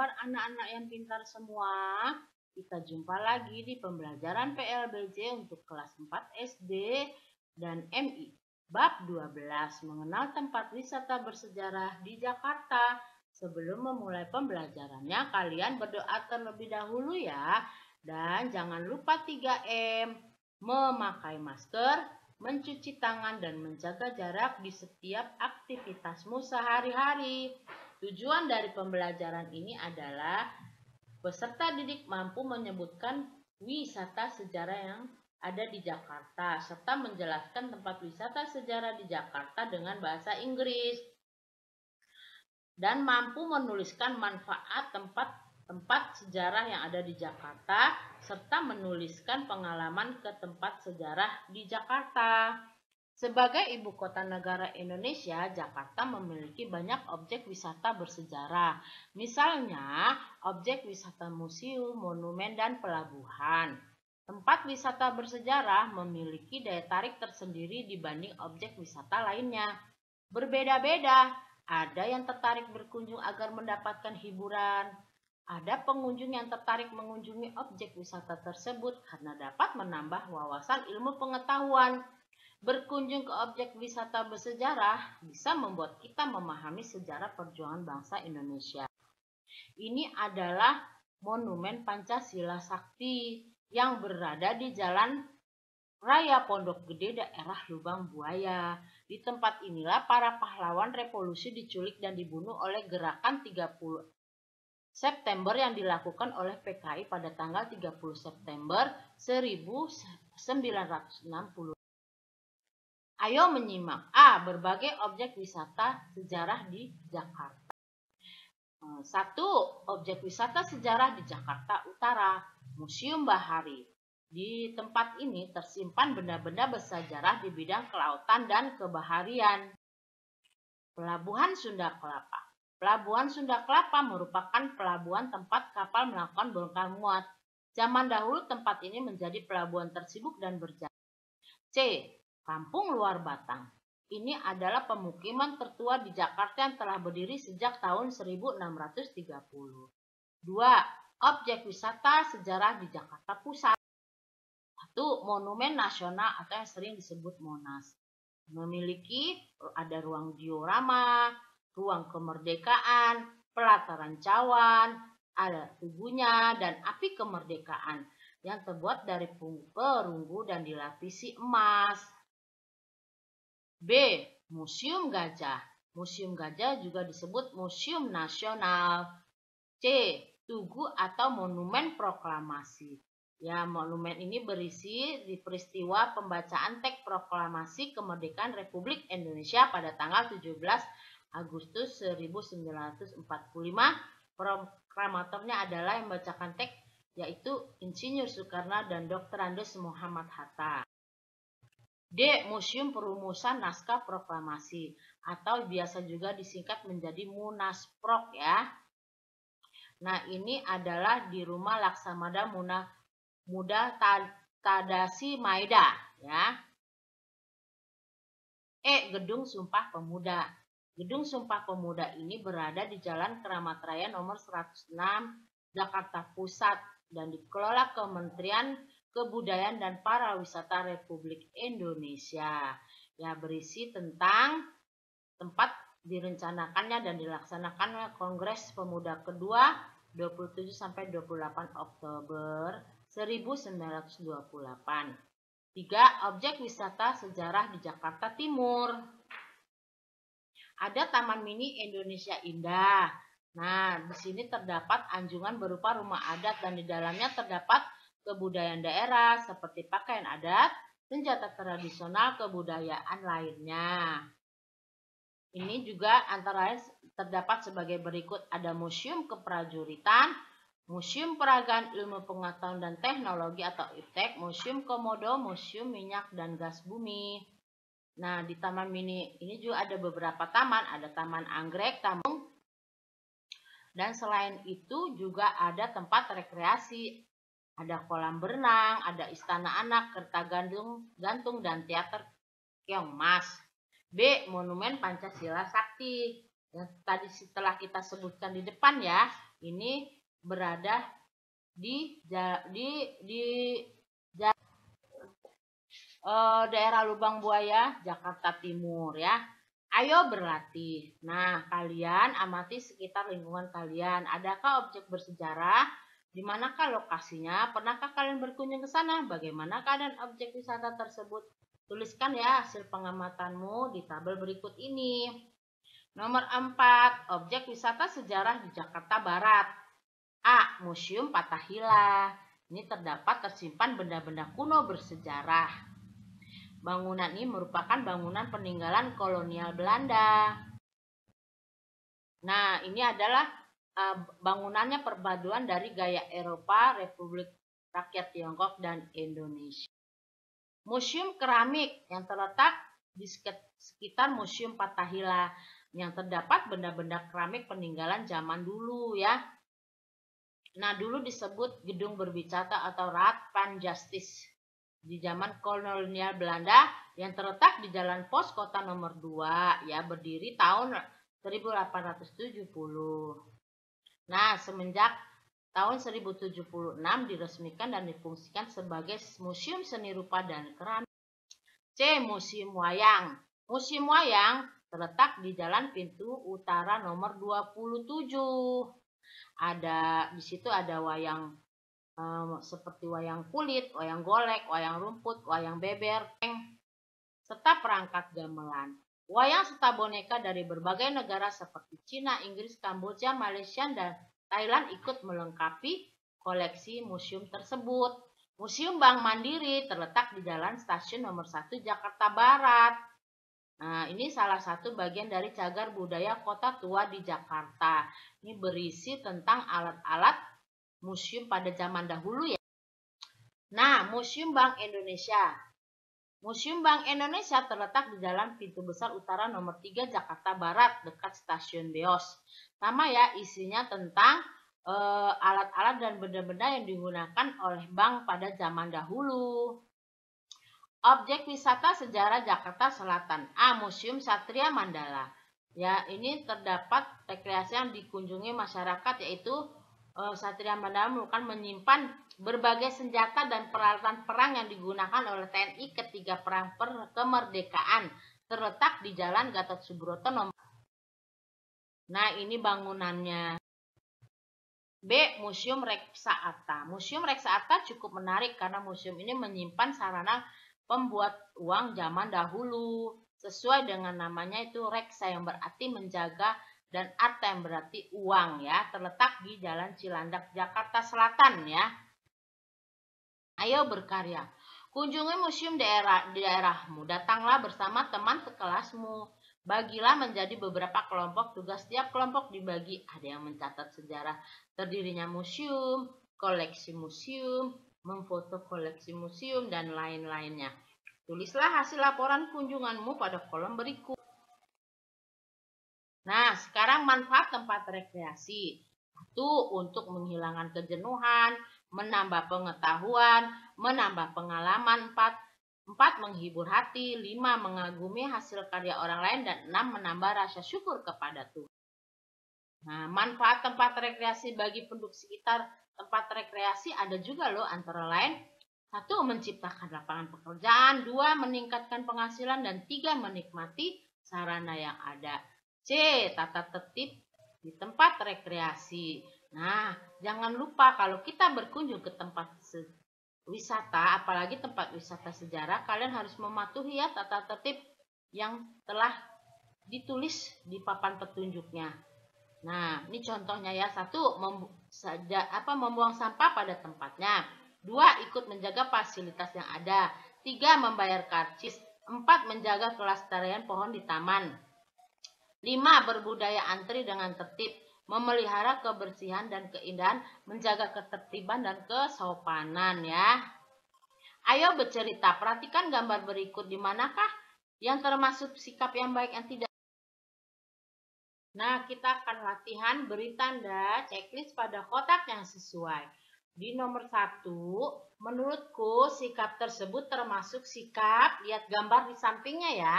kabar anak-anak yang pintar semua? Kita jumpa lagi di pembelajaran PLBJ untuk kelas 4 SD dan MI. Bab 12, mengenal tempat wisata bersejarah di Jakarta. Sebelum memulai pembelajarannya, kalian berdoa terlebih dahulu ya. Dan jangan lupa 3M, memakai masker, mencuci tangan, dan menjaga jarak di setiap aktivitasmu sehari-hari. Tujuan dari pembelajaran ini adalah peserta didik mampu menyebutkan wisata sejarah yang ada di Jakarta serta menjelaskan tempat wisata sejarah di Jakarta dengan bahasa Inggris dan mampu menuliskan manfaat tempat sejarah yang ada di Jakarta serta menuliskan pengalaman ke tempat sejarah di Jakarta. Sebagai ibu kota negara Indonesia, Jakarta memiliki banyak objek wisata bersejarah. Misalnya, objek wisata museum, monumen, dan pelabuhan. Tempat wisata bersejarah memiliki daya tarik tersendiri dibanding objek wisata lainnya. Berbeda-beda, ada yang tertarik berkunjung agar mendapatkan hiburan. Ada pengunjung yang tertarik mengunjungi objek wisata tersebut karena dapat menambah wawasan ilmu pengetahuan. Berkunjung ke objek wisata bersejarah bisa membuat kita memahami sejarah perjuangan bangsa Indonesia. Ini adalah Monumen Pancasila Sakti yang berada di Jalan Raya Pondok Gede, daerah Lubang Buaya. Di tempat inilah para pahlawan revolusi diculik dan dibunuh oleh gerakan 30 September yang dilakukan oleh PKI pada tanggal 30 September 1960. Ayo menyimak. A. Berbagai objek wisata sejarah di Jakarta. 1. Objek wisata sejarah di Jakarta Utara. Museum Bahari. Di tempat ini tersimpan benda-benda bersejarah di bidang kelautan dan kebaharian. Pelabuhan Sunda Kelapa. Pelabuhan Sunda Kelapa merupakan pelabuhan tempat kapal melakukan bongkar muat. Zaman dahulu tempat ini menjadi pelabuhan tersibuk dan berjaya. C. Kampung Luar Batang. Ini adalah pemukiman tertua di Jakarta yang telah berdiri sejak tahun 1630. 2. Objek wisata sejarah di Jakarta Pusat. 1. Monumen Nasional atau yang sering disebut Monas. Memiliki ada ruang diorama, ruang kemerdekaan, pelataran cawan, ada tubuhnya dan api kemerdekaan yang terbuat dari perunggu dan dilapisi emas. B. Museum Gajah. Museum Gajah juga disebut Museum Nasional. C. Tugu atau Monumen Proklamasi. Ya, monumen ini berisi di peristiwa pembacaan teks proklamasi kemerdekaan Republik Indonesia pada tanggal 17 Agustus 1945. Proklamatornya adalah yang membacakan teks yaitu Insinyur Soekarno dan Dr. Andes Muhammad Hatta. D. Museum Perumusan Naskah Proklamasi atau biasa juga disingkat menjadi Munasprok ya. Nah, ini adalah di Rumah Laksamana Muda Tadasi Maeda ya. E. Gedung Sumpah Pemuda. Gedung Sumpah Pemuda ini berada di Jalan Keramat Raya nomor 106 Jakarta Pusat dan dikelola Kementerian Kebudayaan dan Pariwisata Republik Indonesia. Ya, berisi tentang tempat direncanakannya dan dilaksanakannya Kongres Pemuda kedua 27 sampai 28 Oktober 1928. 3. Objek wisata sejarah di Jakarta Timur. Ada Taman Mini Indonesia Indah. Nah, di sini terdapat anjungan berupa rumah adat dan di dalamnya terdapat kebudayaan daerah seperti pakaian adat, senjata tradisional, kebudayaan lainnya. Ini juga antara lain terdapat sebagai berikut. Ada Museum Keprajuritan, Museum Peragaan Ilmu Pengetahuan dan Teknologi atau IPTEK, Museum Komodo, Museum Minyak dan Gas Bumi. Nah, di Taman Mini ini juga ada beberapa taman, ada Taman Anggrek, dan selain itu juga ada tempat rekreasi. Ada kolam berenang, ada istana anak, kereta gantung, dan teater keong mas. B. Monumen Pancasila Sakti. yang tadi setelah kita sebutkan di depan ya, ini berada di daerah Lubang Buaya, Jakarta Timur ya. Ayo berlatih. Nah, kalian amati sekitar lingkungan kalian. Adakah objek bersejarah? Di manakah lokasinya? Pernahkah kalian berkunjung ke sana? Bagaimana keadaan objek wisata tersebut? Tuliskan ya hasil pengamatanmu di tabel berikut ini. Nomor 4, objek wisata sejarah di Jakarta Barat. A. Museum Fathahillah. Ini tersimpan benda-benda kuno bersejarah. Bangunan ini merupakan bangunan peninggalan kolonial Belanda. Nah, ini adalah bangunannya perpaduan dari gaya Eropa, Republik Rakyat Tiongkok, dan Indonesia. Museum Keramik yang terletak di sekitar Museum Fathahillah yang terdapat benda-benda keramik peninggalan zaman dulu ya. Nah, dulu disebut Gedung Berbicara atau Raad van Justice di zaman kolonial Belanda yang terletak di Jalan Pos Kota nomor 2 ya, berdiri tahun 1870. Nah, semenjak tahun 1076 diresmikan dan difungsikan sebagai Museum Seni Rupa dan Keramik. C. Museum Wayang. Museum Wayang terletak di Jalan Pintu Utara nomor 27. Di situ ada wayang seperti wayang kulit, wayang golek, wayang rumput, wayang beber, serta perangkat gamelan. Wayang serta boneka dari berbagai negara seperti Cina, Inggris, Kamboja, Malaysia, dan Thailand ikut melengkapi koleksi museum tersebut. Museum Bank Mandiri terletak di Jalan Stasiun nomor 1 Jakarta Barat. Nah, ini salah satu bagian dari cagar budaya kota tua di Jakarta. Ini berisi tentang alat-alat museum pada zaman dahulu ya. Nah, Museum Bank Indonesia. Museum Bank Indonesia terletak di Jalan Pintu Besar Utara nomor 3 Jakarta Barat dekat Stasiun Beos. Sama ya, isinya tentang alat-alat dan benda-benda yang digunakan oleh bank pada zaman dahulu. Objek wisata sejarah Jakarta Selatan. A. Museum Satria Mandala. Ya, ini terdapat rekreasi yang dikunjungi masyarakat, yaitu Satria Mandala merupakan menyimpan berbagai senjata dan peralatan perang yang digunakan oleh TNI ketika perang kemerdekaan. Terletak di Jalan Gatot Subroto nomor. Nah, ini bangunannya. B. Museum Reksa Arta. Museum Reksa Arta cukup menarik karena museum ini menyimpan sarana pembuat uang zaman dahulu. Sesuai dengan namanya itu reksa yang berarti menjaga dan arta yang berarti uang ya. Terletak di Jalan Cilandak, Jakarta Selatan ya. Ayo berkarya. Kunjungi museum daerahmu. Datanglah bersama teman sekelasmu. Bagilah menjadi beberapa kelompok. Tugas setiap kelompok dibagi. Ada yang mencatat sejarah terdirinya museum, koleksi museum, memfoto koleksi museum, dan lain-lainnya. Tulislah hasil laporan kunjunganmu pada kolom berikut. Nah, sekarang manfaat tempat rekreasi. 1. Untuk menghilangkan kejenuhan, menambah pengetahuan, menambah pengalaman. 4. Menghibur hati. 5. Mengagumi hasil karya orang lain. Dan 6. Menambah rasa syukur kepada Tuhan. Nah, manfaat tempat rekreasi bagi penduduk sekitar tempat rekreasi ada juga loh, antara lain 1. Menciptakan lapangan pekerjaan. 2. Meningkatkan penghasilan. Dan 3. Menikmati sarana yang ada. C. Tata tertib di tempat rekreasi. Nah, jangan lupa kalau kita berkunjung ke tempat wisata, apalagi tempat wisata sejarah, kalian harus mematuhi ya tata tertib yang telah ditulis di papan petunjuknya. Nah, ini contohnya ya. 1. Membuang sampah pada tempatnya. 2. Ikut menjaga fasilitas yang ada. 3. Membayar karcis. 4. Menjaga kelestarian pohon di taman. 5. Berbudaya antri dengan tertib. Memelihara kebersihan dan keindahan. Menjaga ketertiban dan kesopanan ya. Ayo bercerita. Perhatikan gambar berikut. Di manakah yang termasuk sikap yang baik yang tidak. Nah, kita akan latihan beri tanda checklist pada kotak yang sesuai. Di nomor 1, menurutku sikap tersebut termasuk sikap, lihat gambar di sampingnya ya.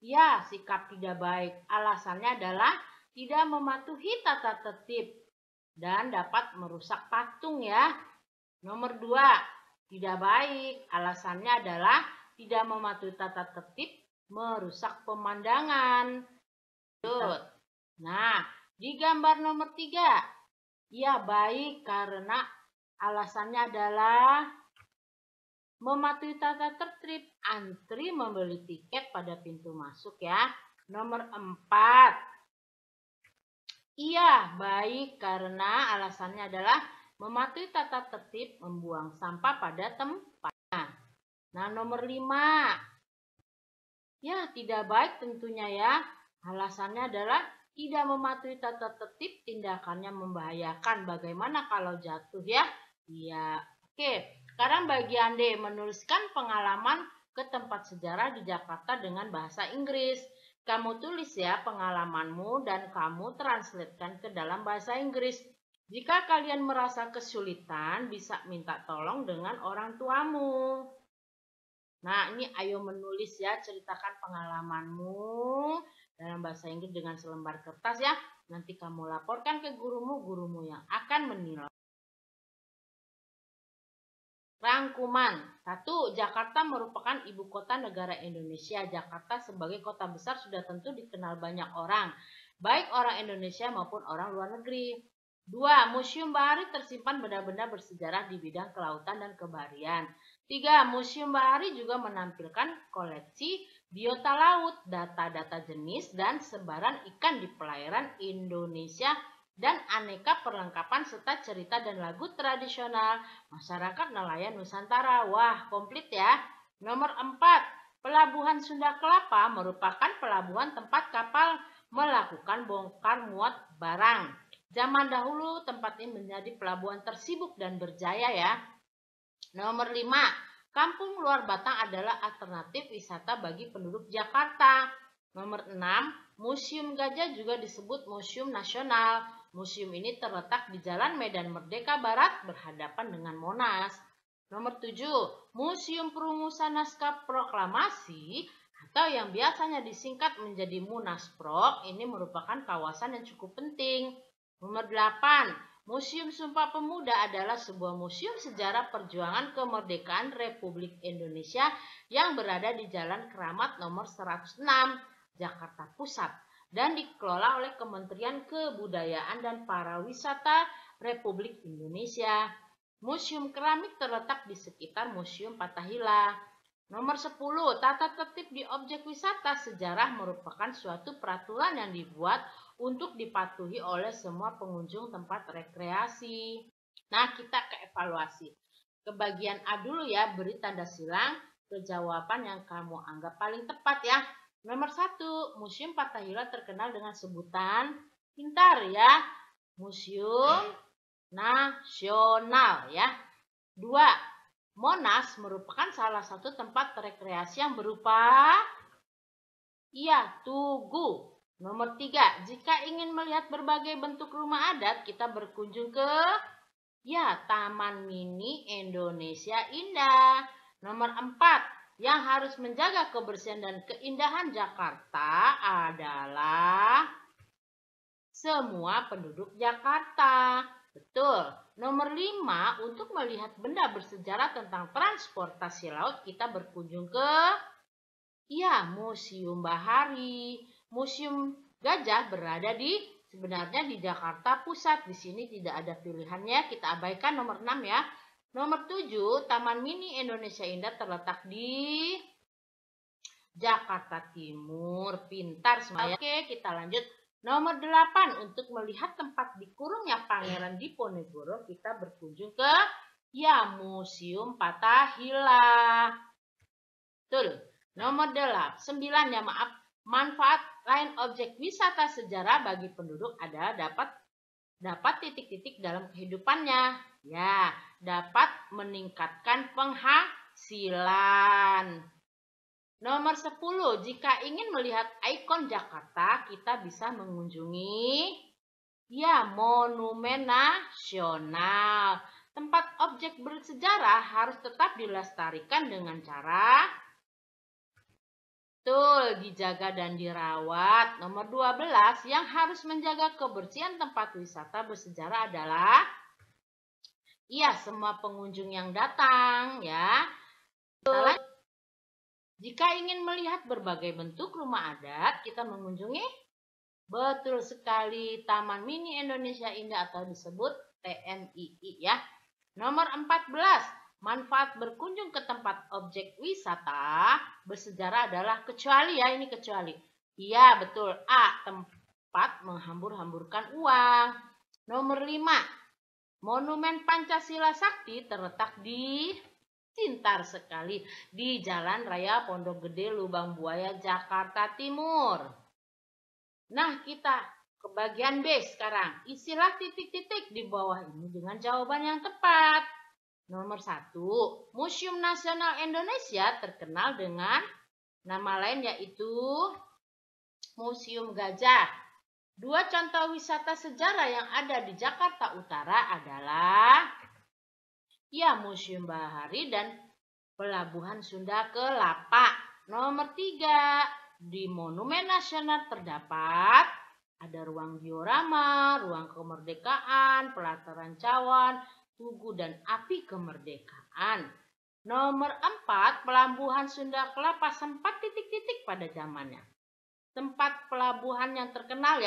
Ya, sikap tidak baik. Alasannya adalah tidak mematuhi tata tertib dan dapat merusak patung ya. Nomor 2, tidak baik. Alasannya adalah tidak mematuhi tata tertib, merusak pemandangan. Nah, di gambar nomor 3, ya baik karena alasannya adalah mematuhi tata tertib, antri membeli tiket pada pintu masuk ya. Nomor 4, iya baik karena alasannya adalah mematuhi tata tertib, membuang sampah pada tempatnya. Nah, nomor 5, ya tidak baik tentunya ya. Alasannya adalah tidak mematuhi tata tertib, tindakannya membahayakan. Bagaimana kalau jatuh ya? Iya. Oke, sekarang bagian D, menuliskan pengalaman ke tempat sejarah di Jakarta dengan bahasa Inggris. Kamu tulis ya pengalamanmu dan kamu translatekan ke dalam bahasa Inggris. Jika kalian merasa kesulitan, bisa minta tolong dengan orang tuamu. Nah, ini ayo menulis ya, ceritakan pengalamanmu dalam bahasa Inggris dengan selembar kertas ya. Nanti kamu laporkan ke gurumu yang akan menilai. Rangkuman. 1. Jakarta merupakan ibu kota negara Indonesia. Jakarta sebagai kota besar sudah tentu dikenal banyak orang, baik orang Indonesia maupun orang luar negeri. 2. Museum Bahari tersimpan benda-benda bersejarah di bidang kelautan dan kebaharian. 3. Museum Bahari juga menampilkan koleksi biota laut, data-data jenis dan sebaran ikan di perairan Indonesia, dan aneka perlengkapan serta cerita dan lagu tradisional masyarakat nelayan Nusantara. Wah, komplit ya. Nomor 4, Pelabuhan Sunda Kelapa merupakan pelabuhan tempat kapal melakukan bongkar muat barang. Zaman dahulu tempat ini menjadi pelabuhan tersibuk dan berjaya ya. Nomor 5, Kampung Luar Batang adalah alternatif wisata bagi penduduk Jakarta. Nomor 6, Museum Gajah juga disebut Museum Nasional. Museum ini terletak di Jalan Medan Merdeka Barat berhadapan dengan Monas. Nomor 7, Museum Perumusan Naskah Proklamasi atau yang biasanya disingkat menjadi Munasprok, ini merupakan kawasan yang cukup penting. Nomor 8, Museum Sumpah Pemuda adalah sebuah museum sejarah perjuangan kemerdekaan Republik Indonesia yang berada di Jalan Keramat nomor 106, Jakarta Pusat, dan dikelola oleh Kementerian Kebudayaan dan Pariwisata Republik Indonesia. Museum Keramik terletak di sekitar Museum Fathahillah. Nomor 10, tata tertib di objek wisata sejarah merupakan suatu peraturan yang dibuat untuk dipatuhi oleh semua pengunjung tempat rekreasi. Nah, kita ke evaluasi. Ke bagian A dulu ya, beri tanda silang ke jawaban yang kamu anggap paling tepat ya. Nomor 1, Museum Fathahillah terkenal dengan sebutan pintar ya. Museum Nasional ya. 2, Monas merupakan salah satu tempat rekreasi yang berupa tugu. Nomor 3, jika ingin melihat berbagai bentuk rumah adat, kita berkunjung ke Taman Mini Indonesia Indah. Nomor 4, yang harus menjaga kebersihan dan keindahan Jakarta adalah semua penduduk Jakarta. Betul. Nomor 5, untuk melihat benda bersejarah tentang transportasi laut, kita berkunjung ke Museum Bahari. Museum Gajah berada sebenarnya di Jakarta Pusat. Di sini tidak ada pilihannya, kita abaikan nomor 6 ya. Nomor 7, Taman Mini Indonesia Indah terletak di Jakarta Timur. Pintar semuanya. Oke, kita lanjut. Nomor 8, untuk melihat tempat dikurungnya Pangeran Diponegoro, kita berkunjung ke Museum Fathahillah. Betul. Nomor 9 ya, manfaat lain objek wisata sejarah bagi penduduk adalah dapat titik-titik dalam kehidupannya. Ya, dapat meningkatkan penghasilan. Nomor 10, jika ingin melihat ikon Jakarta, kita bisa mengunjungi Monumen Nasional. Tempat objek bersejarah harus tetap dilestarikan dengan cara Betul, dijaga dan dirawat. Nomor 12, yang harus menjaga kebersihan tempat wisata bersejarah adalah semua pengunjung yang datang ya. Jika ingin melihat berbagai bentuk rumah adat, kita mengunjungi betul sekali Taman Mini Indonesia Indah atau disebut TMII ya. Nomor 14, manfaat berkunjung ke tempat objek wisata bersejarah adalah kecuali. Iya, betul. A, tempat menghambur-hamburkan uang. Nomor 5, Monumen Pancasila Sakti terletak di pintar sekali di Jalan Raya Pondok Gede Lubang Buaya, Jakarta Timur. Nah, kita ke bagian B sekarang. Isilah titik-titik di bawah ini dengan jawaban yang tepat. Nomor 1, Museum Nasional Indonesia terkenal dengan nama lain yaitu Museum Gajah. 2 contoh wisata sejarah yang ada di Jakarta Utara adalah Museum Bahari dan Pelabuhan Sunda Kelapa. Nomor 3, di Monumen Nasional terdapat ada ruang diorama, ruang kemerdekaan, pelataran cawan, Tugu dan Api Kemerdekaan. Nomor 4, Pelabuhan Sunda Kelapa sempat titik-titik pada zamannya. Tempat pelabuhan yang terkenal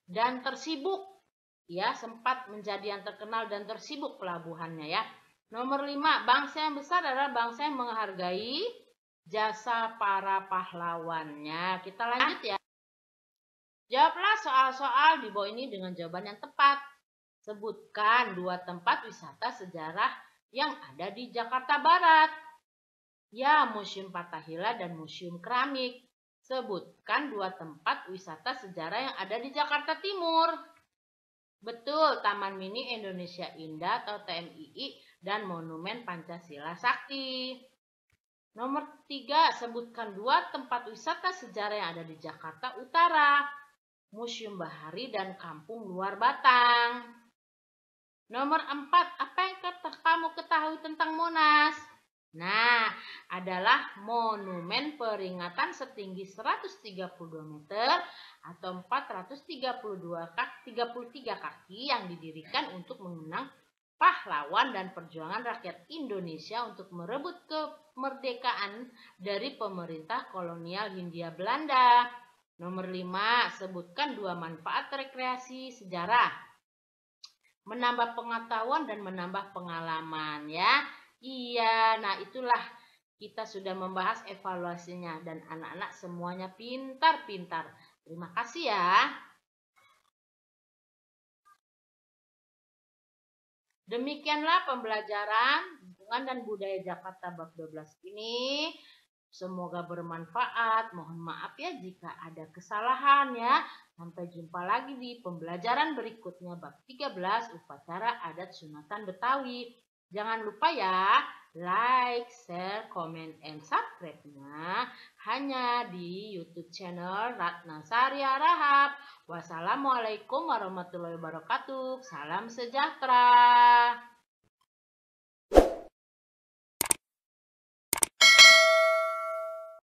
dan tersibuk. Sempat menjadi yang terkenal dan tersibuk pelabuhannya ya. Nomor 5, bangsa yang besar adalah bangsa yang menghargai jasa para pahlawannya. Kita lanjut ya. Jawablah soal-soal di bawah ini dengan jawaban yang tepat. Sebutkan 2 tempat wisata sejarah yang ada di Jakarta Barat. Museum Fathahillah dan Museum Keramik. Sebutkan 2 tempat wisata sejarah yang ada di Jakarta Timur. Betul, Taman Mini Indonesia Indah atau TMII dan Monumen Pancasila Sakti. Nomor 3, sebutkan 2 tempat wisata sejarah yang ada di Jakarta Utara. Museum Bahari dan Kampung Luar Batang. Nomor 4, apa yang kamu ketahui tentang Monas? Nah, adalah monumen peringatan setinggi 132 meter atau 433 kaki yang didirikan untuk mengenang pahlawan dan perjuangan rakyat Indonesia untuk merebut kemerdekaan dari pemerintah kolonial Hindia Belanda. Nomor 5, sebutkan 2 manfaat rekreasi sejarah. Menambah pengetahuan dan menambah pengalaman ya. Nah itulah kita sudah membahas evaluasinya dan anak-anak semuanya pintar-pintar. Terima kasih ya. Demikianlah pembelajaran lingkungan dan budaya Jakarta bab 12 ini. Semoga bermanfaat. Mohon maaf ya jika ada kesalahan ya. Sampai jumpa lagi di pembelajaran berikutnya bab 13 upacara adat sunatan Betawi. Jangan lupa ya, like, share, comment, and subscribe-nya hanya di YouTube channel Ratna Saria Rahab. Wassalamualaikum warahmatullahi wabarakatuh. Salam sejahtera.